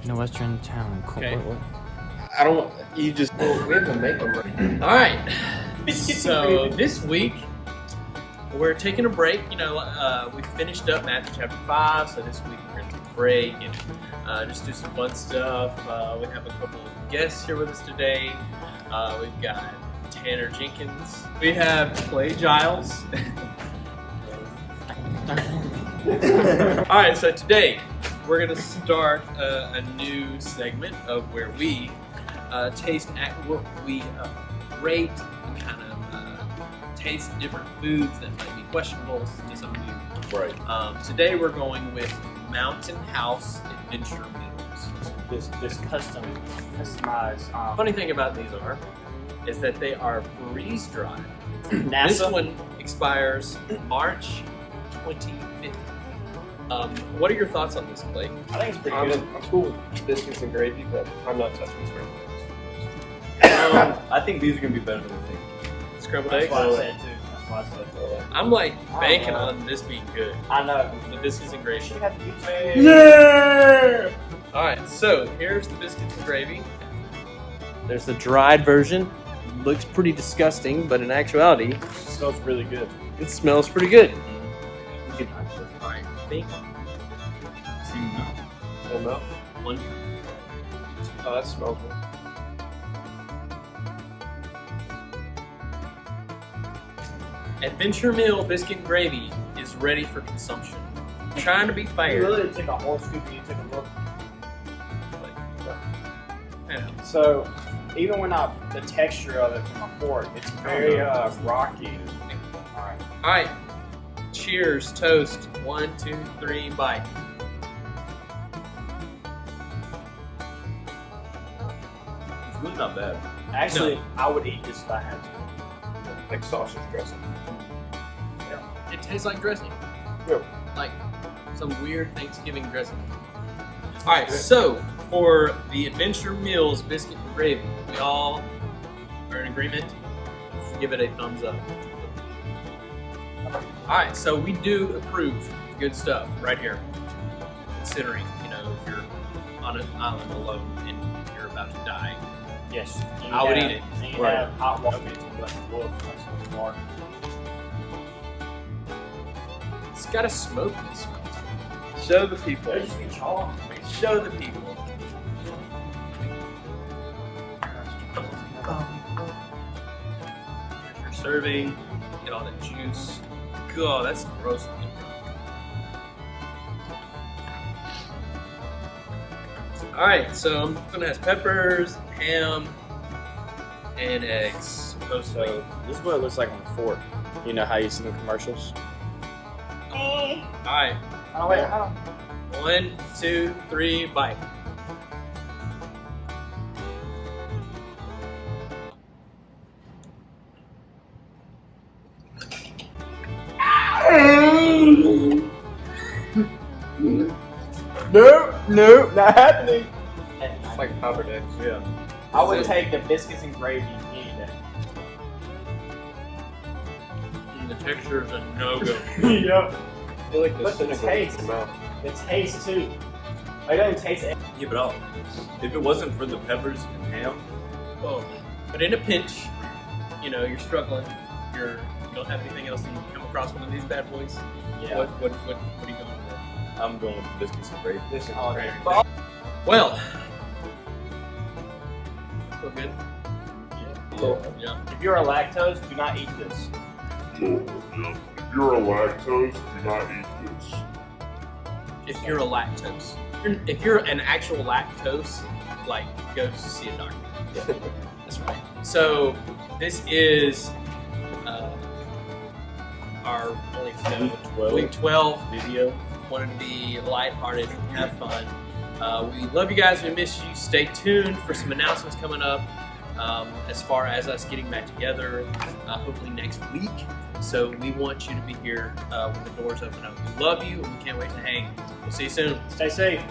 In a western town. Okay. What? I don't want you just. We have to make them right. All right. So this week we're taking a break. You know, we finished up Matthew chapter 5, so this week we're gonna take a break and just do some fun stuff. We have a couple of guests here with us today. We've got Tanner Jenkins. We have Clay Giles. All right. So today we're gonna start a new segment of where we rate and kind of taste different foods that might be questionable to some of you. Right. Today we're going with Mountain House Adventure Meals. This customized. Funny thing about these is that they are freeze dried. NASA. This one expires March 25th. What are your thoughts on this, Clay? I think it's pretty I'm good. cool with biscuits and gravy, but I'm not touching scrambled I think these are going to be better than we think. Scrambled That's eggs? what I said too. That's what I said. eggs. I'm like I banking don't know. on this being good. I know. The biscuits and gravy. You have to be Yeah! Alright, so here's the biscuits and gravy. There's the dried version. Looks pretty disgusting, but in actuality, It smells really good. it smells pretty good. Alright, I think No. one. Oh, that smells good. Adventure Meal Biscuit and Gravy is ready for consumption. Trying to be You fair. literally took a whole scoop and you took a look. I know. So, even when the texture of it from a fork, it's very rocky. Alright. Alright, cheers, toast. 1, 2, 3, bite. It's really not bad. Actually, I would eat this if I had to. Like sausage dressing. It tastes like dressing. Yeah. Like some weird Thanksgiving dressing. Alright, so for the Adventure Meals Biscuit and Gravy, we all are in agreement. Give it a thumbs up. Alright, so we do approve good stuff right here. Considering, you know, if you're on an island alone and you're about to die. Yes. I would eat it. And you have hot water. It's like a wolf. That's what It's got a smoky smell. Show the people. There's just be chalk. Show the people. Here's your serving. Get all that juice. God, that's gross. Alright, so I'm gonna have peppers, ham, and eggs. So, this is what it looks like on a fork. You know how you see in commercials? Alright, Oh, wait, hold on. 1, 2, 3, bite. Nope, not happening. It's like powdered eggs. Yeah. I would take the biscuits and gravy any day. The texture is a no-go. Yep. I feel like the But the cinnamon taste. in your mouth. The taste too. It doesn't taste it. Yeah, but if it wasn't for the peppers and ham, Oh, but in a pinch, you know, you're struggling, you don't have anything else, and you come across one of these bad boys. Yeah. What are you going with? I'm going with the biscuits and gravy. This is Oh, great. there. Well, feel good? Yeah. If you're a lactose, do not eat this. If you're a lactose, do not eat this. If you're a lactose, if you're an actual lactose, like go to see a doctor. That's right. So this is our week 12 video. Wanted to be lighthearted, have fun. We love you guys. We miss you. Stay tuned for some announcements coming up as far as us getting back together, hopefully next week. So we want you to be here when the doors open up. We love you, and we can't wait to hang. We'll see you soon. Stay safe.